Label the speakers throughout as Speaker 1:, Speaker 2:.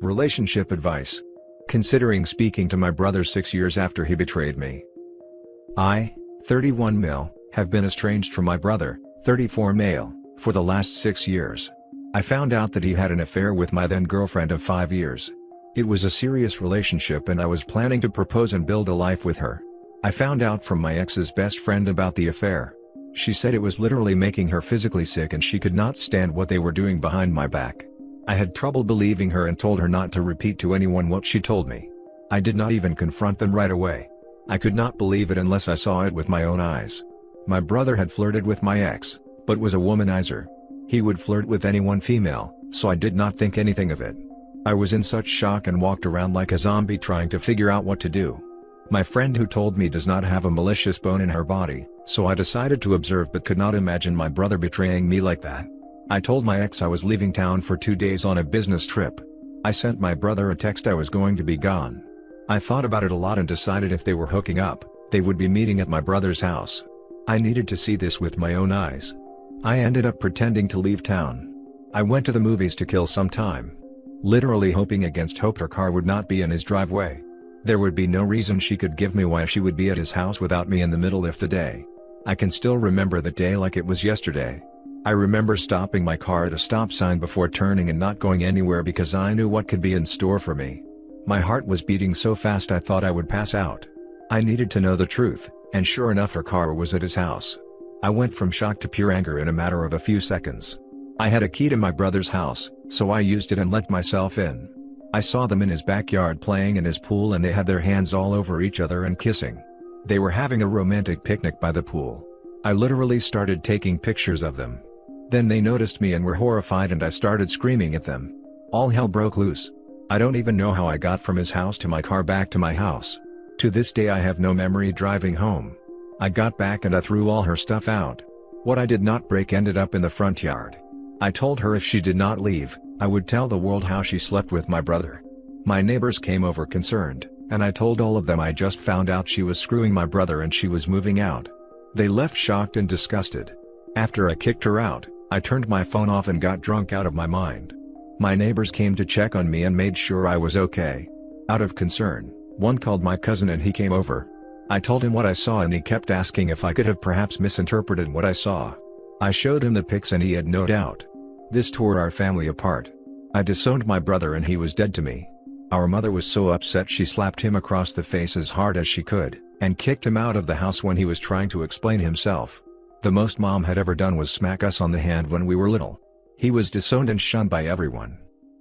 Speaker 1: Relationship advice. Considering speaking to my brother 6 years after he betrayed me. I, 31 male, have been estranged from my brother, 34 male, for the last 6 years. I found out that he had an affair with my then girlfriend of 5 years. It was a serious relationship and I was planning to propose and build a life with her. I found out from my ex's best friend about the affair. She said it was literally making her physically sick and she could not stand what they were doing behind my back. I had trouble believing her and told her not to repeat to anyone what she told me. I did not even confront them right away. I could not believe it unless I saw it with my own eyes. My brother had flirted with my ex, but was a womanizer. He would flirt with anyone female, so I did not think anything of it. I was in such shock and walked around like a zombie trying to figure out what to do. My friend who told me does not have a malicious bone in her body, so I decided to observe but could not imagine my brother betraying me like that. I told my ex I was leaving town for 2 days on a business trip. I sent my brother a text I was going to be gone. I thought about it a lot and decided if they were hooking up, they would be meeting at my brother's house. I needed to see this with my own eyes. I ended up pretending to leave town. I went to the movies to kill some time. Literally hoping against hope her car would not be in his driveway. There would be no reason she could give me why she would be at his house without me in the middle of the day. I can still remember the day like it was yesterday. I remember stopping my car at a stop sign before turning and not going anywhere because I knew what could be in store for me. My heart was beating so fast I thought I would pass out. I needed to know the truth, and sure enough her car was at his house. I went from shock to pure anger in a matter of a few seconds. I had a key to my brother's house, so I used it and let myself in. I saw them in his backyard playing in his pool and they had their hands all over each other and kissing. They were having a romantic picnic by the pool. I literally started taking pictures of them. Then they noticed me and were horrified and I started screaming at them. All hell broke loose. I don't even know how I got from his house to my car back to my house. To this day I have no memory driving home. I got back and I threw all her stuff out. What I did not break ended up in the front yard. I told her if she did not leave, I would tell the world how she slept with my brother. My neighbors came over concerned, and I told all of them I just found out she was screwing my brother and she was moving out. They left shocked and disgusted. After I kicked her out, I turned my phone off and got drunk out of my mind. My neighbors came to check on me and made sure I was okay. Out of concern, one called my cousin and he came over. I told him what I saw and he kept asking if I could have perhaps misinterpreted what I saw. I showed him the pics and he had no doubt. This tore our family apart. I disowned my brother and he was dead to me. Our mother was so upset she slapped him across the face as hard as she could, and kicked him out of the house when he was trying to explain himself. The most mom had ever done was smack us on the hand when we were little. He was disowned and shunned by everyone.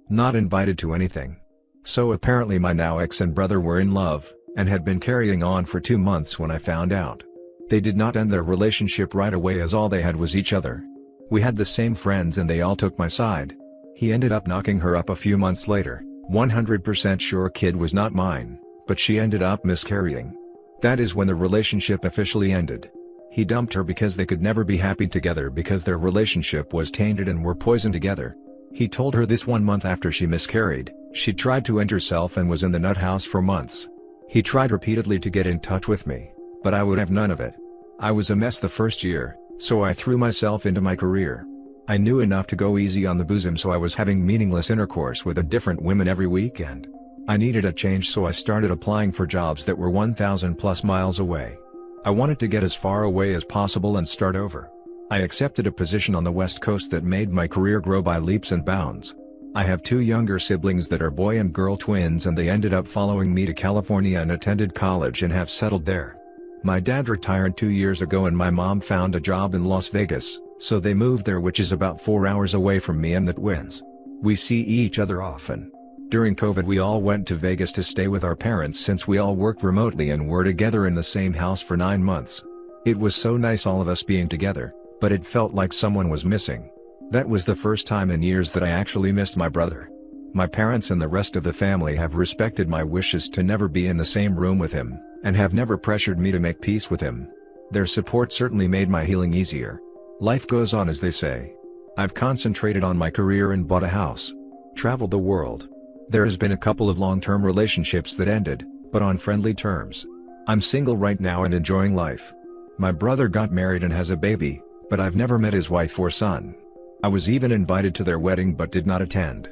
Speaker 1: Not invited to anything. So apparently my now ex and brother were in love, and had been carrying on for 2 months when I found out. They did not end their relationship right away as all they had was each other. We had the same friends and they all took my side. He ended up knocking her up a few months later, 100% sure kid was not mine, but she ended up miscarrying. That is when the relationship officially ended. He dumped her because they could never be happy together because their relationship was tainted and were poisoned together. He told her this 1 month after she miscarried. She tried to end herself and was in the nut house for months. He tried repeatedly to get in touch with me, but I would have none of it. I was a mess the first year, so I threw myself into my career. I knew enough to go easy on the bosom, so I was having meaningless intercourse with a different women every weekend. I needed a change, so I started applying for jobs that were 1,000 plus miles away. I wanted to get as far away as possible and start over. I accepted a position on the West Coast that made my career grow by leaps and bounds. I have 2 younger siblings that are boy and girl twins and they ended up following me to California and attended college and have settled there. My dad retired 2 years ago and my mom found a job in Las Vegas, so they moved there, which is about 4 hours away from me and the twins. We see each other often. During COVID we all went to Vegas to stay with our parents since we all worked remotely and were together in the same house for 9 months. It was so nice all of us being together, but it felt like someone was missing. That was the first time in years that I actually missed my brother. My parents and the rest of the family have respected my wishes to never be in the same room with him, and have never pressured me to make peace with him. Their support certainly made my healing easier. Life goes on, as they say. I've concentrated on my career and bought a house. Traveled the world. There has been a couple of long-term relationships that ended, but on friendly terms. I'm single right now and enjoying life. My brother got married and has a baby, but I've never met his wife or son. I was even invited to their wedding but did not attend.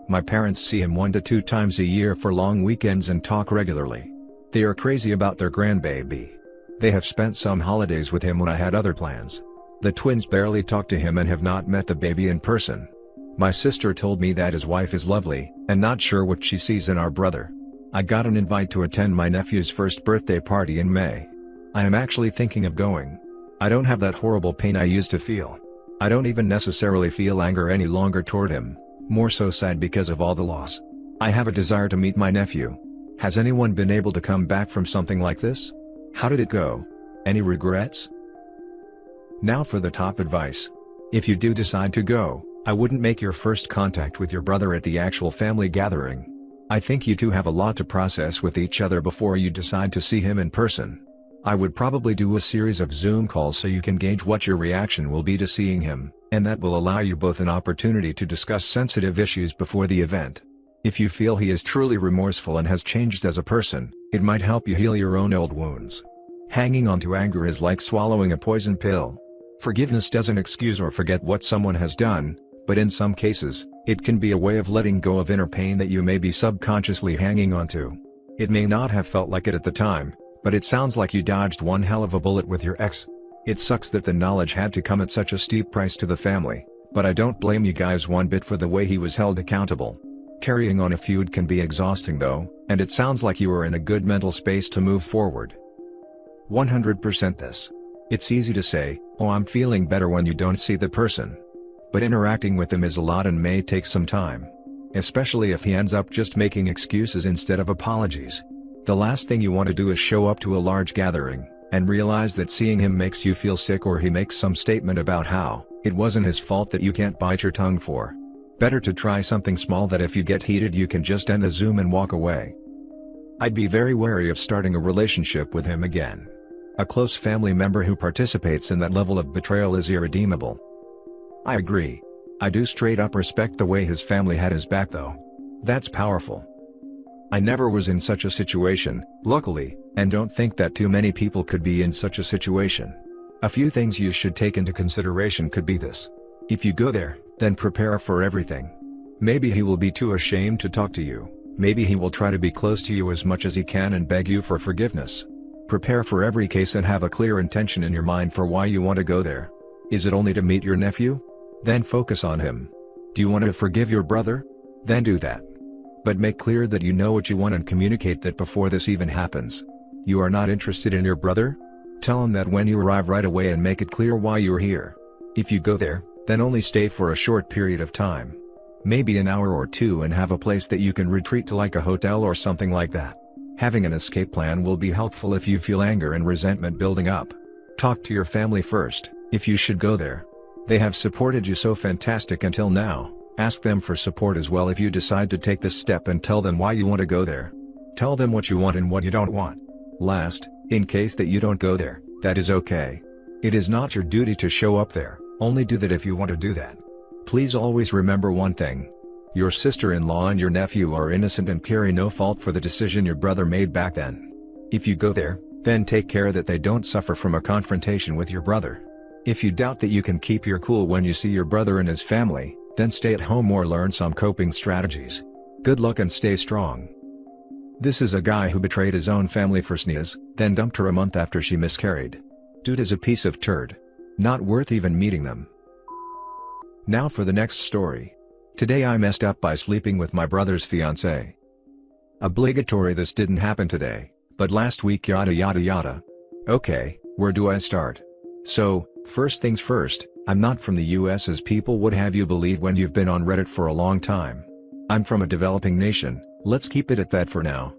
Speaker 1: My parents see him 1 to 2 times a year for long weekends and talk regularly. They are crazy about their grandbaby. They have spent some holidays with him when I had other plans. The twins barely talk to him and have not met the baby in person. My sister told me that his wife is lovely, and not sure what she sees in our brother. I got an invite to attend my nephew's first birthday party in May. I am actually thinking of going. I don't have that horrible pain I used to feel. I don't even necessarily feel anger any longer toward him, more so sad because of all the loss. I have a desire to meet my nephew. Has anyone been able to come back from something like this? How did it go? Any regrets? Now for the top advice. If you do decide to go, I wouldn't make your first contact with your brother at the actual family gathering. I think you two have a lot to process with each other before you decide to see him in person. I would probably do a series of Zoom calls so you can gauge what your reaction will be to seeing him, and that will allow you both an opportunity to discuss sensitive issues before the event. If you feel he is truly remorseful and has changed as a person, it might help you heal your own old wounds. Hanging on to anger is like swallowing a poison pill. Forgiveness doesn't excuse or forget what someone has done, but in some cases, it can be a way of letting go of inner pain that you may be subconsciously hanging on to. It may not have felt like it at the time, but it sounds like you dodged one hell of a bullet with your ex. It sucks that the knowledge had to come at such a steep price to the family, but I don't blame you guys one bit for the way he was held accountable. Carrying on a feud can be exhausting though, and it sounds like you are in a good mental space to move forward. 100% this. It's easy to say, "Oh, I'm feeling better," when you don't see the person. But interacting with them is a lot and may take some time. Especially if he ends up just making excuses instead of apologies. The last thing you want to do is show up to a large gathering, and realize that seeing him makes you feel sick, or he makes some statement about how it wasn't his fault that you can't bite your tongue for. Better to try something small that if you get heated you can just end the Zoom and walk away. I'd be very wary of starting a relationship with him again. A close family member who participates in that level of betrayal is irredeemable. I agree. I do straight up respect the way his family had his back though. That's powerful. I never was in such a situation, luckily, and don't think that too many people could be in such a situation. A few things you should take into consideration could be this. If you go there, then prepare for everything. Maybe he will be too ashamed to talk to you, maybe he will try to be close to you as much as he can and beg you for forgiveness. Prepare for every case and have a clear intention in your mind for why you want to go there. Is it only to meet your nephew? Then focus on him. Do you want to forgive your brother? Then do that. But make clear that you know what you want and communicate that before this even happens. You are not interested in your brother? Tell him that when you arrive right away and make it clear why you're here. If you go there, then only stay for a short period of time. Maybe an hour or two, and have a place that you can retreat to, like a hotel or something like that. Having an escape plan will be helpful if you feel anger and resentment building up. Talk to your family first, if you should go there. They have supported you so fantastic until now, ask them for support as well if you decide to take this step, and tell them why you want to go there. Tell them what you want and what you don't want. Last, in case that you don't go there, that is okay. It is not your duty to show up there, only do that if you want to do that. Please always remember one thing. Your sister-in-law and your nephew are innocent and carry no fault for the decision your brother made back then. If you go there, then take care that they don't suffer from a confrontation with your brother. If you doubt that you can keep your cool when you see your brother and his family, then stay at home or learn some coping strategies. Good luck and stay strong. This is a guy who betrayed his own family for sneeze, then dumped her a month after she miscarried. Dude is a piece of turd. Not worth even meeting them. Now for the next story. Today I messed up by sleeping with my brother's fiancee. Obligatory, this didn't happen today, but last week, yada yada yada. Okay, where do I start? So, first things first, I'm not from the US as people would have you believe when you've been on Reddit for a long time. I'm from a developing nation, let's keep it at that for now.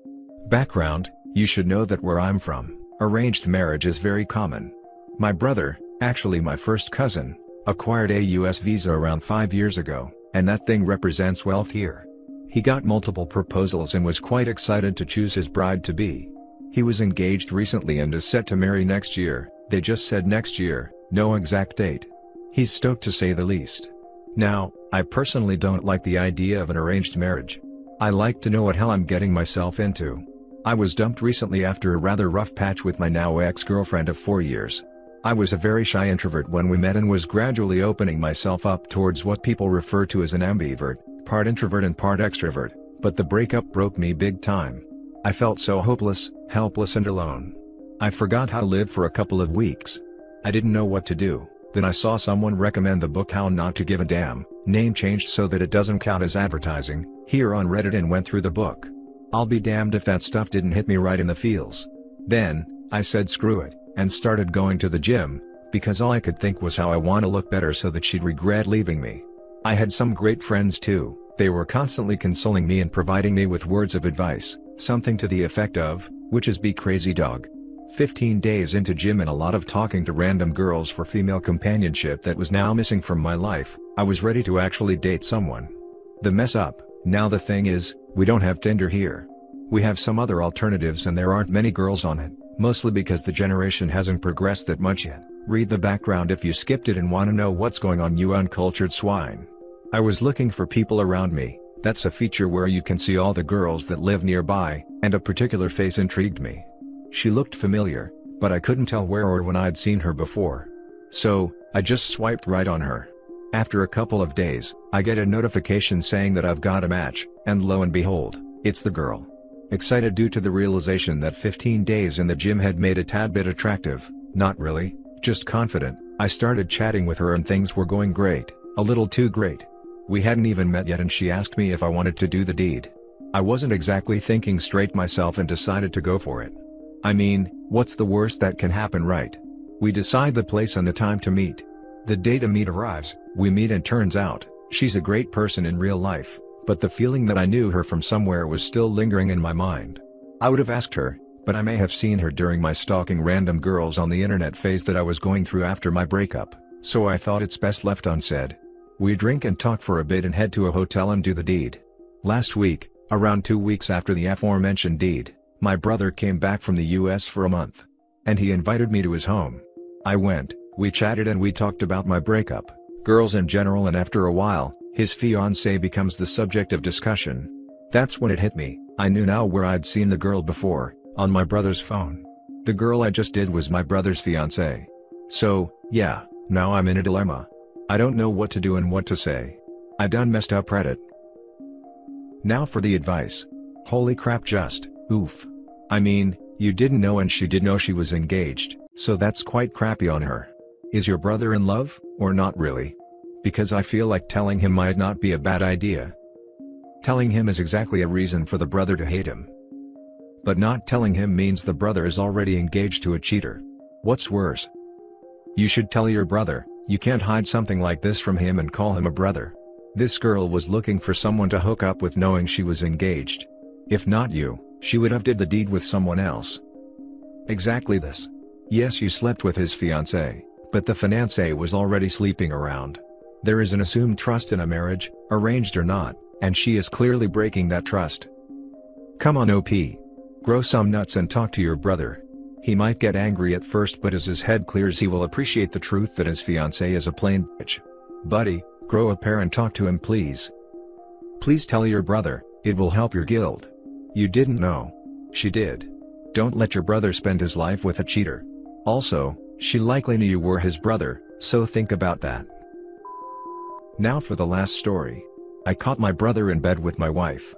Speaker 1: Background, you should know that where I'm from, arranged marriage is very common. My brother, actually my first cousin, acquired a US visa around 5 years ago, and that thing represents wealth here. He got multiple proposals and was quite excited to choose his bride-to-be. He was engaged recently and is set to marry next year. They just said next year, no exact date. He's stoked to say the least. Now, I personally don't like the idea of an arranged marriage. I like to know what hell I'm getting myself into. I was dumped recently after a rather rough patch with my now ex-girlfriend of 4 years. I was a very shy introvert when we met and was gradually opening myself up towards what people refer to as an ambivert, part introvert and part extrovert, but the breakup broke me big time. I felt so hopeless, helpless and alone. I forgot how to live for a couple of weeks. I didn't know what to do. Then I saw someone recommend the book How Not to Give a Damn, name changed so that it doesn't count as advertising, here on Reddit, and went through the book. I'll be damned if that stuff didn't hit me right in the feels. Then, I said screw it, and started going to the gym, because all I could think was how I want to look better so that she'd regret leaving me. I had some great friends too. They were constantly consoling me and providing me with words of advice, something to the effect of, which is be crazy dog. 15 days into gym and a lot of talking to random girls for female companionship that was now missing from my life, I was ready to actually date someone. The mess up, now the thing is, we don't have Tinder here. We have some other alternatives and there aren't many girls on it, mostly because the generation hasn't progressed that much yet. Read the background if you skipped it and want to know what's going on, you uncultured swine. I was looking for people around me. That's a feature where you can see all the girls that live nearby, and a particular face intrigued me. She looked familiar, but I couldn't tell where or when I'd seen her before. So, I just swiped right on her. After a couple of days, I get a notification saying that I've got a match, and lo and behold, it's the girl. Excited due to the realization that 15 days in the gym had made a tad bit attractive, not really, just confident, I started chatting with her and things were going great, a little too great. We hadn't even met yet and she asked me if I wanted to do the deed. I wasn't exactly thinking straight myself and decided to go for it. I mean, what's the worst that can happen, right? We decide the place and the time to meet. The day to meet arrives, we meet and turns out, she's a great person in real life, but the feeling that I knew her from somewhere was still lingering in my mind. I would have asked her, but I may have seen her during my stalking random girls on the internet phase that I was going through after my breakup, so I thought it's best left unsaid. We drink and talk for a bit and head to a hotel and do the deed. Last week, around 2 weeks after the aforementioned deed, my brother came back from the US for a month. And he invited me to his home. I went, we chatted and we talked about my breakup, girls in general, and after a while, his fiancée becomes the subject of discussion. That's when it hit me. I knew now where I'd seen the girl before, on my brother's phone. The girl I just did was my brother's fiancée. So, yeah, now I'm in a dilemma. I don't know what to do and what to say. I done messed up Reddit. Now for the advice. Holy crap, just, oof. I mean, you didn't know and she did know she was engaged, so that's quite crappy on her. Is your brother in love, or not really? Because I feel like telling him might not be a bad idea. Telling him is exactly a reason for the brother to hate him. But not telling him means the brother is already engaged to a cheater. What's worse? You should tell your brother. You can't hide something like this from him and call him a brother. This girl was looking for someone to hook up with knowing she was engaged. If not you, she would have did the deed with someone else. Exactly this. Yes, you slept with his fiancée, but the fiancé was already sleeping around. There is an assumed trust in a marriage, arranged or not, and she is clearly breaking that trust. Come on OP. Grow some nuts and talk to your brother. He might get angry at first, but as his head clears he will appreciate the truth that his fiancée is a plain bitch. Buddy, grow a pair and talk to him please. Please tell your brother, it will help your guilt. You didn't know. She did. Don't let your brother spend his life with a cheater. Also, she likely knew you were his brother, so think about that. Now for the last story. I caught my brother in bed with my wife.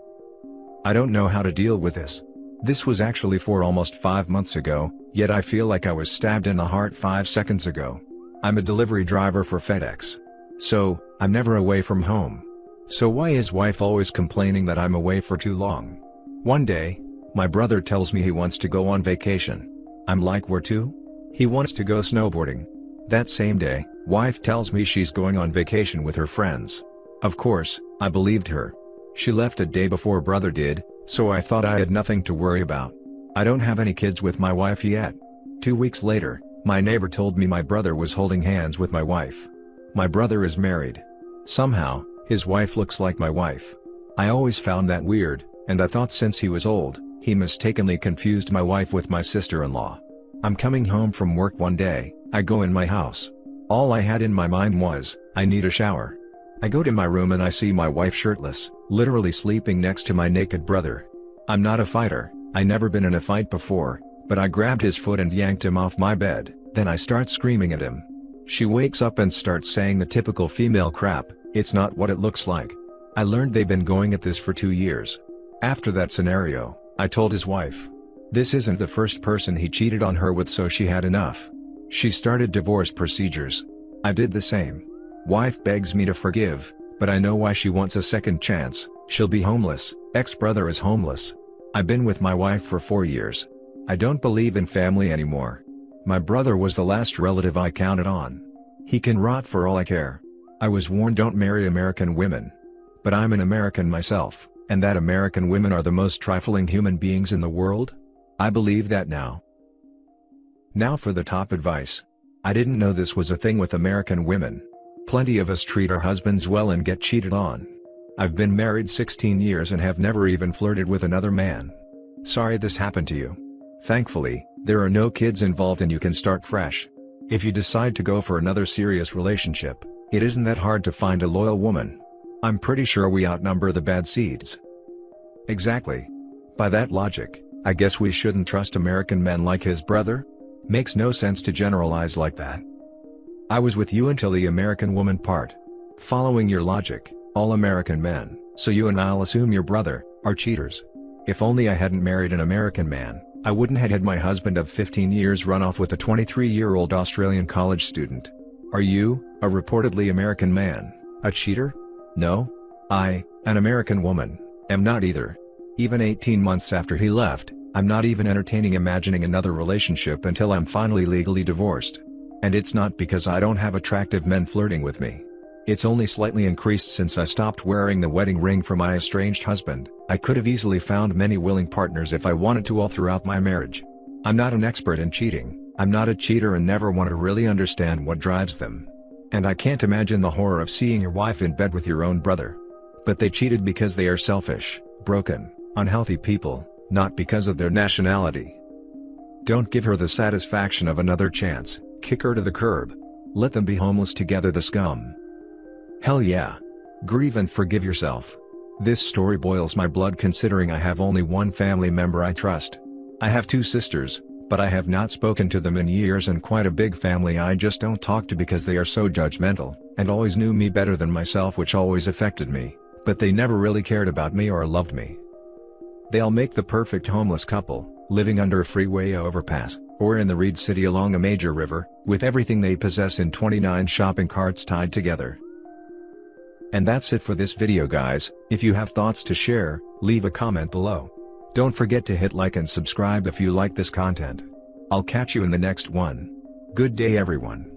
Speaker 1: I don't know how to deal with this. This was actually for almost 5 months ago, yet I feel like I was stabbed in the heart 5 seconds ago. I'm a delivery driver for FedEx. So, I'm never away from home. So why is wife always complaining that I'm away for too long? One day, my brother tells me he wants to go on vacation. I'm like, where to? He wants to go snowboarding. That same day, wife tells me she's going on vacation with her friends. Of course, I believed her. She left a day before brother did, so I thought I had nothing to worry about. I don't have any kids with my wife yet. 2 weeks later, my neighbor told me my brother was holding hands with my wife. My brother is married. Somehow, his wife looks like my wife. I always found that weird, and I thought since he was old, he mistakenly confused my wife with my sister-in-law. I'm coming home from work one day, I go in my house. All I had in my mind was, I need a shower. I go to my room and I see my wife shirtless, literally sleeping next to my naked brother. I'm not a fighter, I never been in a fight before, but I grabbed his foot and yanked him off my bed, then I start screaming at him. She wakes up and starts saying the typical female crap, it's not what it looks like. I learned they've been going at this for 2 years. After that scenario, I told his wife. This isn't the first person he cheated on her with, so she had enough. She started divorce procedures. I did the same. Wife begs me to forgive, but I know why she wants a second chance. She'll be homeless. Ex-brother is homeless. I've been with my wife for 4 years. I don't believe in family anymore. My brother was the last relative I counted on. He can rot for all I care. I was warned don't marry American women. But I'm an American myself, and that American women are the most trifling human beings in the world? I believe that now. Now for the top advice. I didn't know this was a thing with American women. Plenty of us treat our husbands well and get cheated on. I've been married 16 years and have never even flirted with another man. Sorry this happened to you. Thankfully, there are no kids involved and you can start fresh. If you decide to go for another serious relationship, it isn't that hard to find a loyal woman. I'm pretty sure we outnumber the bad seeds. Exactly. By that logic, I guess we shouldn't trust American men like his brother? Makes no sense to generalize like that. I was with you until the American woman part. Following your logic, all American men, so you and I'll assume your brother, are cheaters. If only I hadn't married an American man, I wouldn't have had my husband of 15 years run off with a 23-year-old Australian college student. Are you, a reportedly American man, a cheater? No? I, an American woman, am not either. Even 18 months after he left, I'm not even entertaining imagining another relationship until I'm finally legally divorced. And it's not because I don't have attractive men flirting with me. It's only slightly increased since I stopped wearing the wedding ring for my estranged husband. I could have easily found many willing partners if I wanted to all throughout my marriage. I'm not an expert in cheating, I'm not a cheater and never want to really understand what drives them. And I can't imagine the horror of seeing your wife in bed with your own brother. But they cheated because they are selfish, broken, unhealthy people, not because of their nationality. Don't give her the satisfaction of another chance, kick her to the curb. Let them be homeless together, the scum. Hell yeah. Grieve and forgive yourself. This story boils my blood considering I have only one family member I trust. I have 2 sisters, but I have not spoken to them in years, and quite a big family I just don't talk to because they are so judgmental, and always knew me better than myself, which always affected me, but they never really cared about me or loved me. They'll make the perfect homeless couple, living under a freeway overpass, or in the Reed City along a major river, with everything they possess in 29 shopping carts tied together. And that's it for this video, guys. If you have thoughts to share, leave a comment below. Don't forget to hit like and subscribe if you like this content. I'll catch you in the next one. Good day everyone.